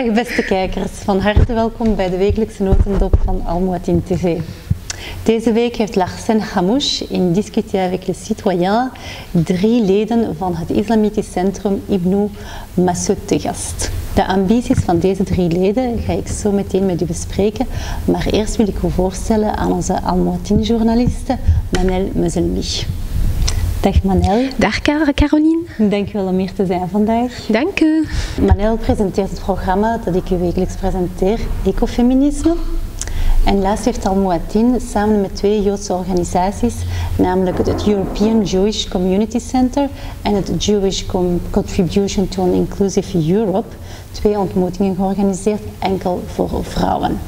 Dag beste kijkers, van harte welkom bij de wekelijkse notendop van Al Mouatin TV. Deze week heeft Larsen Hamouche in Discuter avec les citoyens 3 leden van het Islamitisch Centrum Ibn Masud te gast. De ambities van deze 3 leden ga ik zo meteen met u bespreken, maar eerst wil ik u voorstellen aan onze Al Mouatin-journaliste Manel Meuselmi. Dag Manel. Dag Caroline. Dank u wel om hier te zijn vandaag. Dank u. Manel presenteert het programma dat ik u wekelijks presenteer, Ecofeminisme. En laatst heeft Al Mouatin samen met 2 Joodse organisaties, namelijk het European Jewish Community Center en het Jewish Contribution to an Inclusive Europe, 2 ontmoetingen georganiseerd enkel voor vrouwen.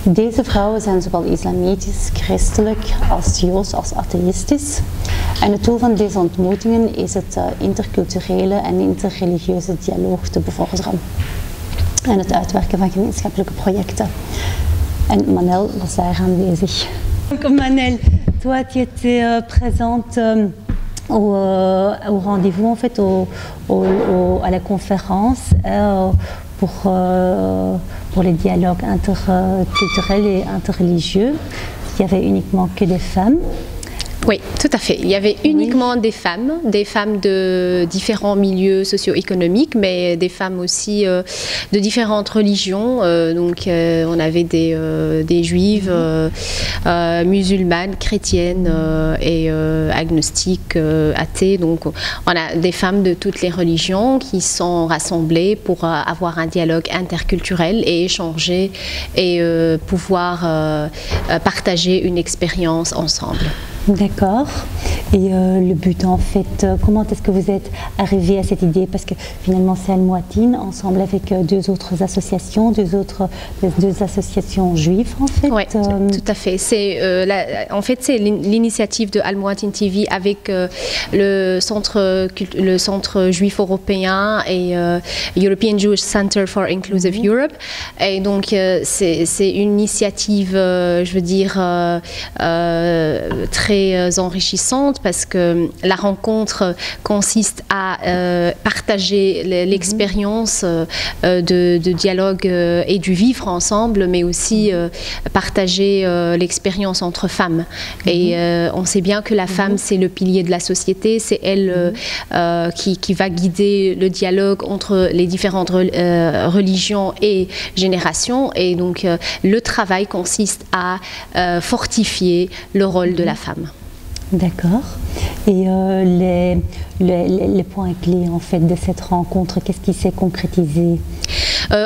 Deze vrouwen zijn zowel islamitisch, christelijk als joods als atheïstisch. En het doel van deze ontmoetingen is het interculturele en interreligieuze dialoog te bevorderen. En het uitwerken van gemeenschappelijke projecten. En Manel was daar aanwezig. Manel, toi tu étais présente au rendez-vous en fait à la conférence pour les dialogues interculturels et interreligieux. Il y avait uniquement que des femmes. Oui, tout à fait. Il y avait uniquement des femmes de différents milieux socio-économiques, mais des femmes aussi de différentes religions. Donc on avait des juives, musulmanes, chrétiennes et agnostiques, athées. Donc on a des femmes de toutes les religions qui sont rassemblées pour avoir un dialogue interculturel et échanger et pouvoir partager une expérience ensemble. D'accord. Et le but en fait, comment est-ce que vous êtes arrivé à cette idée? Parce que finalement c'est Al Mouatin, ensemble avec 2 autres associations, 2 associations juives en fait. Oui, tout à fait. En fait c'est l'initiative de Al Mouatin TV avec le centre juif européen et European Jewish Center for Inclusive Europe. Et donc c'est une initiative, je veux dire, très enrichissante parce que la rencontre consiste à partager l'expérience de dialogue et du vivre ensemble, mais aussi partager l'expérience entre femmes. Et on sait bien que la femme, c'est le pilier de la société, c'est elle qui va guider le dialogue entre les différentes religions et générations. Et donc le travail consiste à fortifier le rôle de la femme. D'accord. Et les points clés en fait de cette rencontre, qu'est-ce qui s'est concrétisé?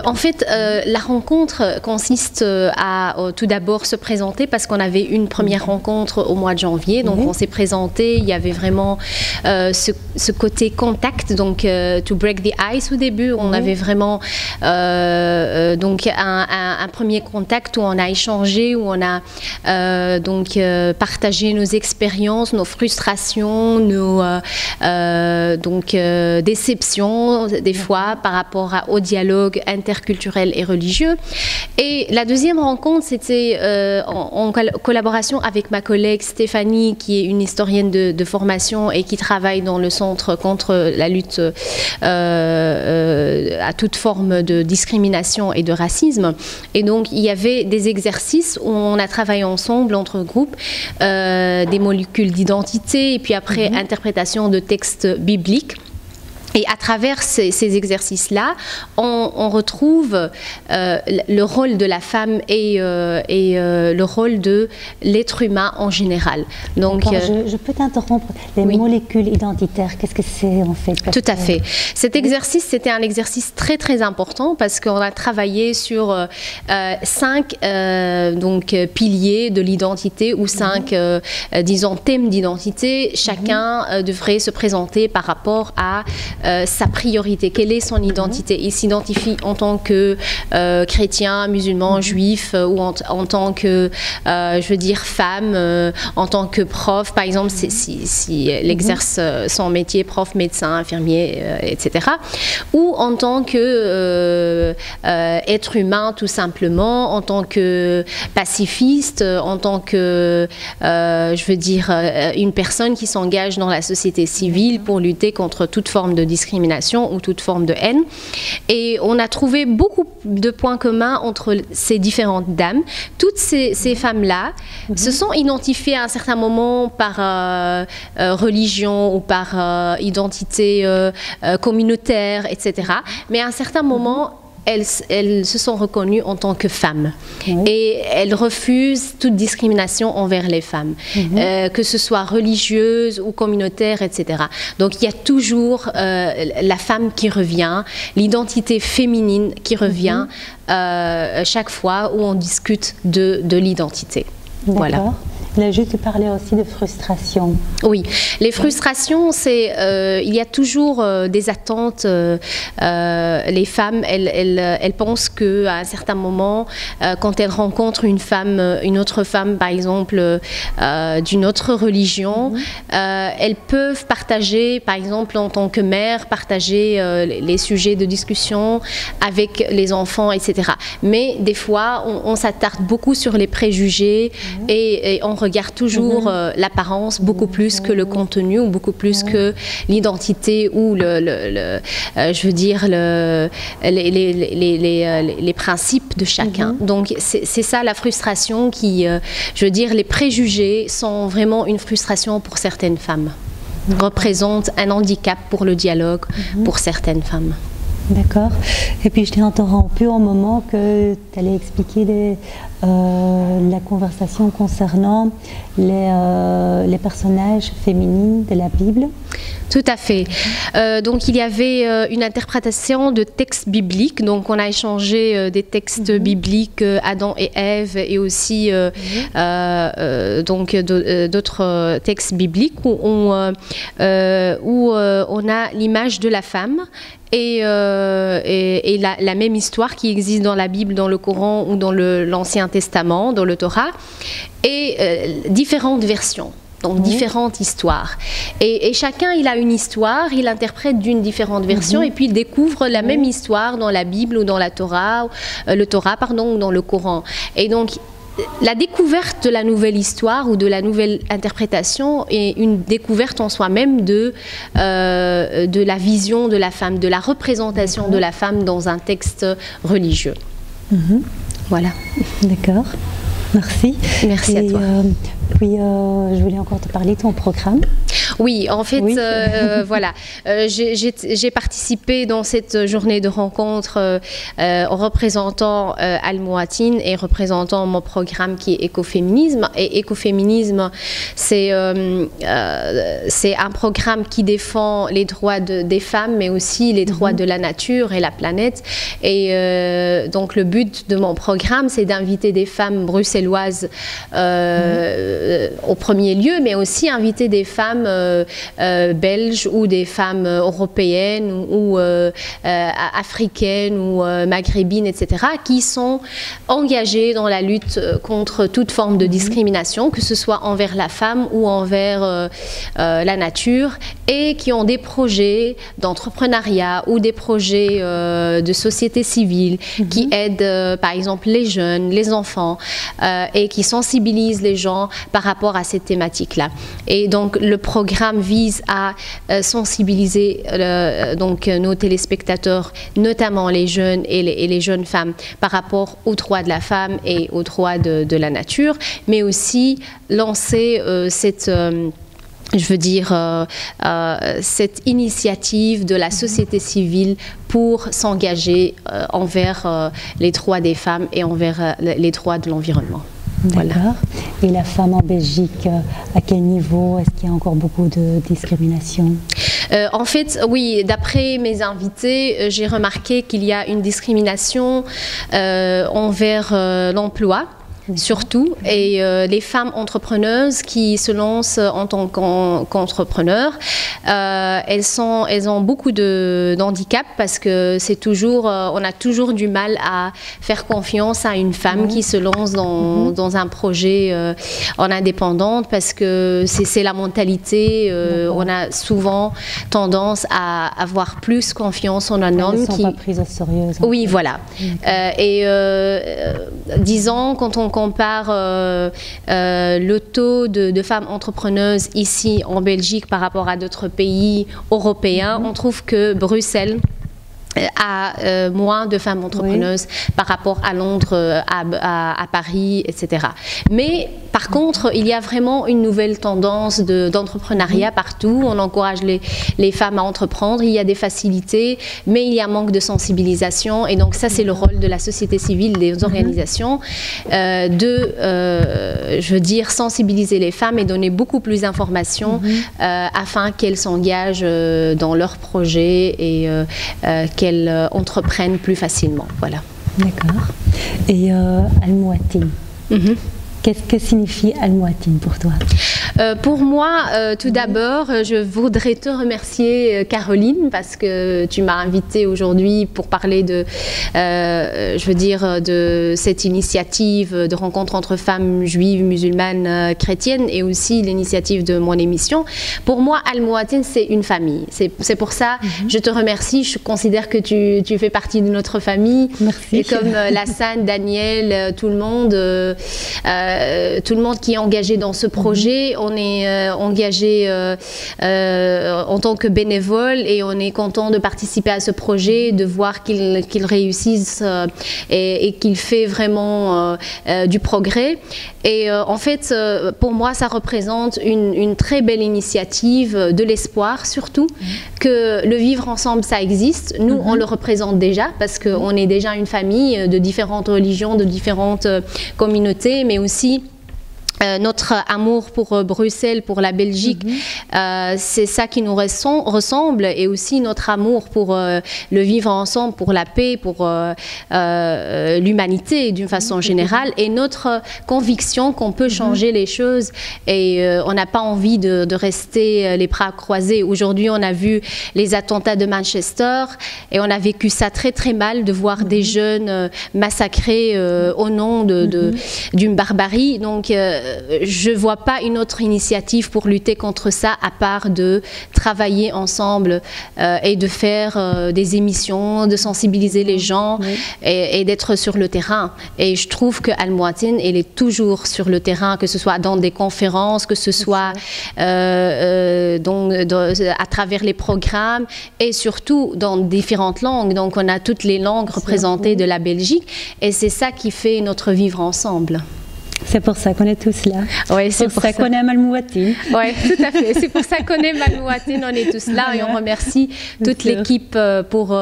En fait, la rencontre consiste à tout d'abord se présenter parce qu'on avait une première rencontre au mois de janvier. Donc on s'est présenté, il y avait vraiment ce côté contact, donc to break the ice au début. On avait vraiment donc un premier contact où on a échangé, où on a donc partagé nos expériences, nos frustrations, nos déceptions des fois par rapport au dialogue interculturel et religieux. Et la deuxième rencontre, c'était en collaboration avec ma collègue Stéphanie, qui est une historienne de formation et qui travaille dans le centre contre la lutte à toute forme de discrimination et de racisme. Et donc, il y avait des exercices où on a travaillé ensemble, entre groupes, des molécules d'identité et puis après, interprétation de textes bibliques. Et à travers ces exercices-là, on retrouve le rôle de la femme et le rôle de l'être humain en général. Donc, je peux t'interrompre. Les molécules identitaires, qu'est-ce que c'est en fait? Tout à fait. Cet exercice, c'était un exercice très très important parce qu'on a travaillé sur 5 piliers de l'identité ou 5 disons thèmes d'identité. Chacun devrait se présenter par rapport à sa priorité, quelle est son identité. Il s'identifie en tant que chrétien, musulman, juif ou en tant que, je veux dire, femme, en tant que prof, par exemple, si elle exerce son métier, prof, médecin, infirmier, etc. Ou en tant que être humain, tout simplement, en tant que pacifiste, en tant que, je veux dire, une personne qui s'engage dans la société civile pour lutter contre toute forme de discrimination ou toute forme de haine. Et on a trouvé beaucoup de points communs entre ces différentes dames. Toutes ces femmes-là se sont identifiées à un certain moment par religion ou par identité communautaire, etc. Mais à un certain moment, elles se sont reconnues en tant que femmes. Et elles refusent toute discrimination envers les femmes, que ce soit religieuse ou communautaire, etc. Donc il y a toujours la femme qui revient, l'identité féminine qui revient chaque fois où on discute de l'identité. Voilà. Il a juste parlé aussi de frustration. Oui, les frustrations, c'est il y a toujours des attentes. Les femmes, elles pensent qu'à un certain moment, quand elles rencontrent une autre femme, par exemple, d'une autre religion, elles peuvent partager, par exemple, en tant que mère, partager les sujets de discussion avec les enfants, etc. Mais des fois, on s'attarde beaucoup sur les préjugés et on regarde toujours l'apparence beaucoup plus que le contenu ou beaucoup plus que l'identité ou je veux dire les principes de chacun. Donc c'est ça la frustration qui, je veux dire, les préjugés sont vraiment une frustration pour certaines femmes, représentent un handicap pour le dialogue pour certaines femmes. D'accord. Et puis je t'ai interrompu au moment que tu allais expliquer la conversation concernant les personnages féminins de la Bible. Tout à fait. Donc il y avait une interprétation de textes bibliques. Donc on a échangé des textes bibliques, Adam et Ève, et aussi donc d'autres textes bibliques où on a l'image de la femme et la même histoire qui existe dans la Bible, dans le Coran ou dans l'Ancien Testament, dans le Torah, et différentes versions. Donc différentes histoires. Et chacun, il a une histoire, il interprète d'une différente version et puis il découvre la même histoire dans la Bible ou dans la Torah, ou dans le Coran. Et donc, la découverte de la nouvelle histoire ou de la nouvelle interprétation est une découverte en soi-même de la vision de la femme, de la représentation de la femme dans un texte religieux. Voilà. D'accord. Merci. Merci à toi. Puis, je voulais encore te parler de ton programme. Oui, en fait, voilà, j'ai participé dans cette journée de rencontre en représentant Al-Mouatine et représentant mon programme qui est Écoféminisme. Et Écoféminisme, c'est un programme qui défend les droits des femmes, mais aussi les droits de la nature et la planète. Et donc, le but de mon programme, c'est d'inviter des femmes bruxelloises au premier lieu, mais aussi inviter des femmes belges ou des femmes européennes ou africaines ou maghrébines, etc., qui sont engagées dans la lutte contre toute forme de discrimination, que ce soit envers la femme ou envers la nature, et qui ont des projets d'entrepreneuriat ou des projets de société civile qui aident, par exemple, les jeunes, les enfants, et qui sensibilisent les gens par rapport à cette thématique-là. Et donc, le programme vise à sensibiliser donc, nos téléspectateurs, notamment les jeunes et les jeunes femmes, par rapport aux droits de la femme et aux droits de la nature, mais aussi lancer cette... je veux dire, cette initiative de la société civile pour s'engager envers les droits des femmes et envers les droits de l'environnement. D'accord. Voilà. Et la femme en Belgique, à quel niveau? Est-ce qu'il y a encore beaucoup de discrimination? En fait, oui, d'après mes invités, j'ai remarqué qu'il y a une discrimination envers l'emploi. Surtout, et les femmes entrepreneuses qui se lancent en tant qu'entrepreneurs, elles ont beaucoup d'handicap parce que c'est toujours, on a toujours du mal à faire confiance à une femme qui se lance dans un projet en indépendante, parce que c'est la mentalité, on a souvent tendance à avoir plus confiance en un homme qui... Elles ne sont pas prises au sérieux. Oui, voilà. Et disons, quand on compare le taux de femmes entrepreneuses ici en Belgique par rapport à d'autres pays européens, on trouve que Bruxelles a moins de femmes entrepreneuses par rapport à Londres, à Paris, etc. Mais par contre, il y a vraiment une nouvelle tendance d'entrepreneuriat partout. On encourage les femmes à entreprendre, il y a des facilités, mais il y a un manque de sensibilisation. Et donc ça, c'est le rôle de la société civile, des organisations, je veux dire, sensibiliser les femmes et donner beaucoup plus d'informations afin qu'elles s'engagent dans leurs projets et qu'elles entreprennent plus facilement. Voilà. D'accord. Et Al-Mouatine, qu'est-ce que signifie Al-Mouatine pour toi? Pour moi, tout d'abord, je voudrais te remercier, Caroline, parce que tu m'as invitée aujourd'hui pour parler de, je veux dire, de cette initiative de rencontre entre femmes juives, musulmanes, chrétiennes, et aussi l'initiative de mon émission. Pour moi, Al-Mouatine, c'est une famille. C'est pour ça, je te remercie. Je considère que tu fais partie de notre famille. Merci. Et comme Lassane, Daniel, tout le monde qui est engagé dans ce projet, on est engagé en tant que bénévole et on est content de participer à ce projet, de voir qu'il réussisse et qu'il fait vraiment du progrès. Et en fait, pour moi, ça représente une très belle initiative de l'espoir, surtout que le vivre ensemble, ça existe. Nous, on le représente déjà parce qu'on est déjà une famille de différentes religions, de différentes communautés, mais aussi notre amour pour Bruxelles, pour la Belgique, c'est ça qui nous ressemble, et aussi notre amour pour le vivre ensemble, pour la paix, pour l'humanité d'une façon générale, et notre conviction qu'on peut changer les choses et on n'a pas envie de rester les bras croisés. Aujourd'hui, on a vu les attentats de Manchester et on a vécu ça très très mal, de voir des jeunes massacrés au nom d'une barbarie. Donc je ne vois pas une autre initiative pour lutter contre ça à part de travailler ensemble et de faire des émissions, de sensibiliser les gens et d'être sur le terrain. Et je trouve que Al-Mouatine, elle est toujours sur le terrain, que ce soit dans des conférences, que ce soit à travers les programmes et surtout dans différentes langues. Donc on a toutes les langues représentées de la Belgique et c'est ça qui fait notre vivre ensemble. C'est pour ça qu'on est tous là. Oui, c'est pour ça qu'on aime Al-Mouatine. Oui, tout à fait. C'est pour ça qu'on aime Al-Mouatine. On est tous là et on remercie toute l'équipe pour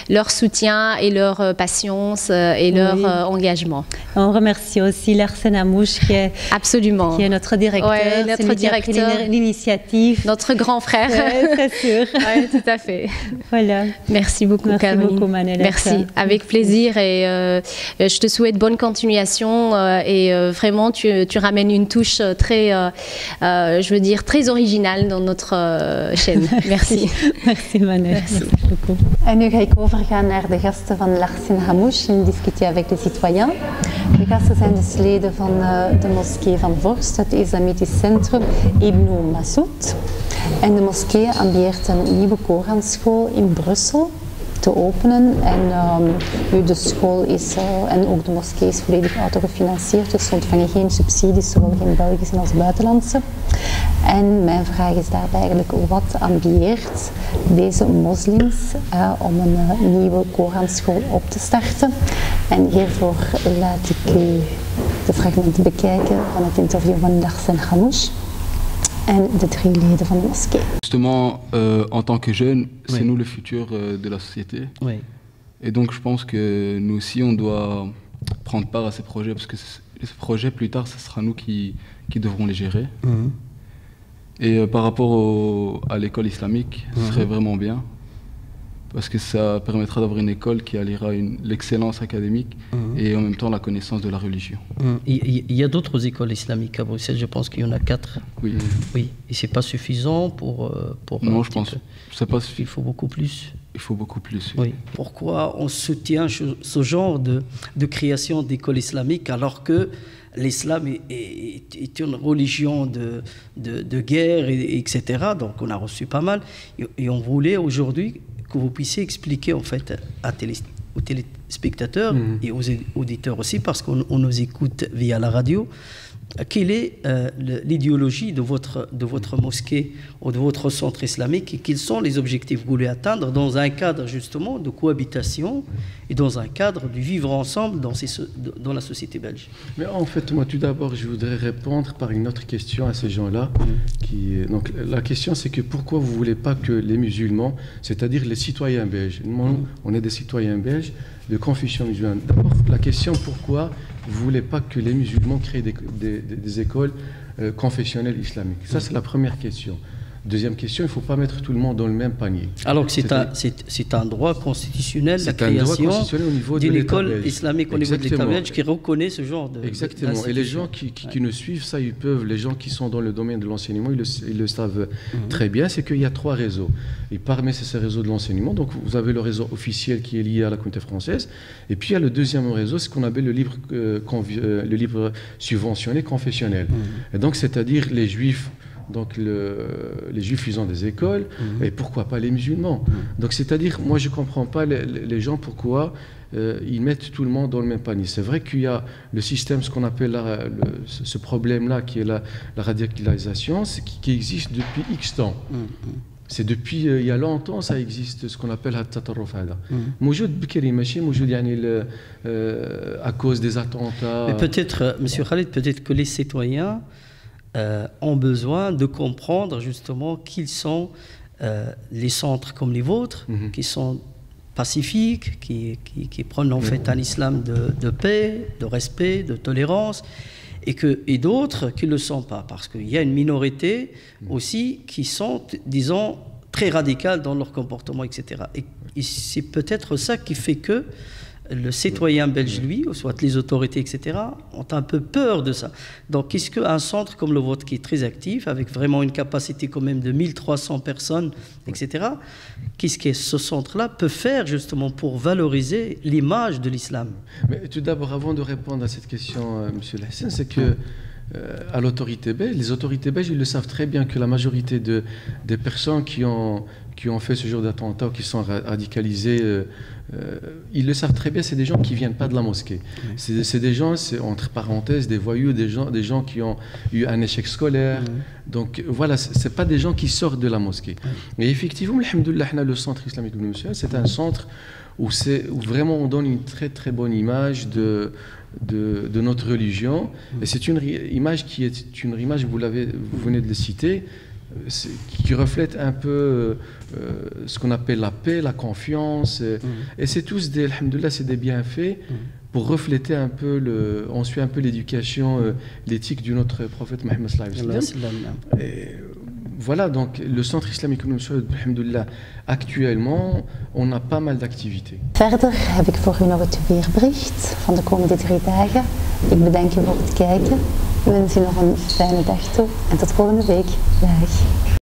leur soutien et leur patience et leur engagement. On remercie aussi Larsène Hamouche qui est notre directeur. Oui, notre directeur. L'initiative. Notre grand frère. C'est sûr. Oui, tout à fait. Voilà. Merci beaucoup, Caroline. Merci beaucoup, Manela. Merci. Avec plaisir et je te souhaite bonne continuation et vraiment, tu ramènes une touche très, je veux dire, très originale dans notre chaîne. Merci. Merci, Manel. Merci beaucoup. En nu ga ik overgaan naar de gasten van Larsène Hamouche in Discuter avec les citoyens. De gasten zijn dus leden van de moskee van Vorst, het islamitisch centrum Ibn Massoud. En de moskee ambieert een nieuwe Koranschool in Brussel te openen en de school is en ook de moskee is volledig autogefinancierd, dus ze ontvangen geen subsidies, zowel geen Belgische als buitenlandse. En mijn vraag is daarbij eigenlijk, wat ambieert deze moslims om een nieuwe Koranschool op te starten? En hiervoor laat ik u de fragmenten bekijken van het interview van Larsène Hamouche en de 3 leden van de moskee. Justement, en tant que jeunes, c'est nous le futur de la société. Oui. Et donc je pense que nous aussi, on doit prendre part à ces projets, parce que ces projets, plus tard, ce sera nous qui devrons les gérer. Et par rapport à l'école islamique, ce serait vraiment bien, parce que ça permettra d'avoir une école qui alliera l'excellence académique et en même temps la connaissance de la religion. Il y a d'autres écoles islamiques à Bruxelles, je pense qu'il y en a 4. Oui. Oui. Et c'est pas suffisant pour non, je pense. C'est pas suffisant. Il faut beaucoup plus. Il faut beaucoup plus. Oui. Pourquoi on soutient ce genre de création d'écoles islamiques alors que l'islam est une religion de guerre, etc. Donc on a reçu pas mal. Et on voulait aujourd'hui que vous puissiez expliquer en fait aux spectateurs et aux auditeurs aussi, parce qu'on nous écoute via la radio. Quelle est l'idéologie de votre mosquée ou de votre centre islamique et quels sont les objectifs que vous voulez atteindre dans un cadre justement de cohabitation et dans un cadre du vivre ensemble dans la société belge? Mais en fait, moi tout d'abord, je voudrais répondre par une autre question à ces gens-là. Donc la question, c'est que pourquoi vous ne voulez pas que les musulmans, c'est-à-dire les citoyens belges, on est des citoyens belges de confession musulmane. D'abord, la question, pourquoi vous ne voulez pas que les musulmans créent des écoles confessionnelles islamiques? Ça, c'est la première question. Deuxième question, il ne faut pas mettre tout le monde dans le même panier. Alors que c'est un droit constitutionnel, la création d'une école islamique au niveau de l'État belge qui reconnaît ce genre de... Exactement. Et les gens qui nous suivent, ça, ils peuvent, les gens qui sont dans le domaine de l'enseignement, ils le savent très bien, c'est qu'il y a 3 réseaux. Et parmi ces réseaux de l'enseignement, donc vous avez le réseau officiel qui est lié à la communauté française, et puis il y a le deuxième réseau, ce qu'on appelle le libre subventionné confessionnel. Et donc, c'est-à-dire les juifs. Donc les juifs, ils ont des écoles, et pourquoi pas les musulmans? Donc c'est-à-dire, moi je ne comprends pas les gens pourquoi ils mettent tout le monde dans le même panier. C'est vrai qu'il y a le système, ce qu'on appelle ce problème-là, qui est la radicalisation, qui existe depuis X temps. C'est depuis il y a longtemps, ça existe, ce qu'on appelle التطرف هذا. موجود بكري ماشي موجود يعني à cause des attentats. Mais peut-être, Monsieur Khalid, peut-être que les citoyens ont besoin de comprendre justement qu'ils sont les centres comme les vôtres, qui sont pacifiques, qui prennent en fait un islam de paix, de respect, de tolérance, et d'autres qui ne le sont pas, parce qu'il y a une minorité aussi qui sont, disons, très radicales dans leur comportement, etc. Et c'est peut-être ça qui fait que le citoyen belge, lui, ou soit les autorités, etc., ont un peu peur de ça. Donc, est-ce qu'un centre comme le vôtre, qui est très actif, avec vraiment une capacité quand même de 1300 personnes, etc., qu'est-ce que ce centre-là peut faire justement pour valoriser l'image de l'islam? Mais tout d'abord, avant de répondre à cette question, M. Hassan, c'est que à l'autorité belge, les autorités belges, ils le savent très bien que la majorité des personnes qui ont fait ce genre d'attentats ou qui sont radicalisées, ils le savent très bien, c'est des gens qui ne viennent pas de la mosquée. C'est des gens, c'est entre parenthèses, des voyous, des gens qui ont eu un échec scolaire. Donc voilà, ce n'est pas des gens qui sortent de la mosquée. Et effectivement, alhamdoulilah, le centre islamique de Monsieur, c'est un centre où vraiment on donne une très très bonne image de notre religion. Et c'est une image qui est une image, vous venez de le citer, qui reflète un peu ce qu'on appelle la paix, la confiance. Et c'est tous des, alhamdoulilah, c'est des bienfaits pour refléter un peu, on suit un peu l'éducation, l'éthique de notre prophète Mohammed sallallahu alayhi wa sallam. Voilà, donc le centre islamique Ibn Saoud, alhamdoulilah, actuellement, on a pas mal d'activités. Verder heb ik voor u nog het weerbericht van de komende 3 dagen. Ik bedank u voor het kijken. Ik wens u nog een fijne dag toe en tot volgende week. Dag.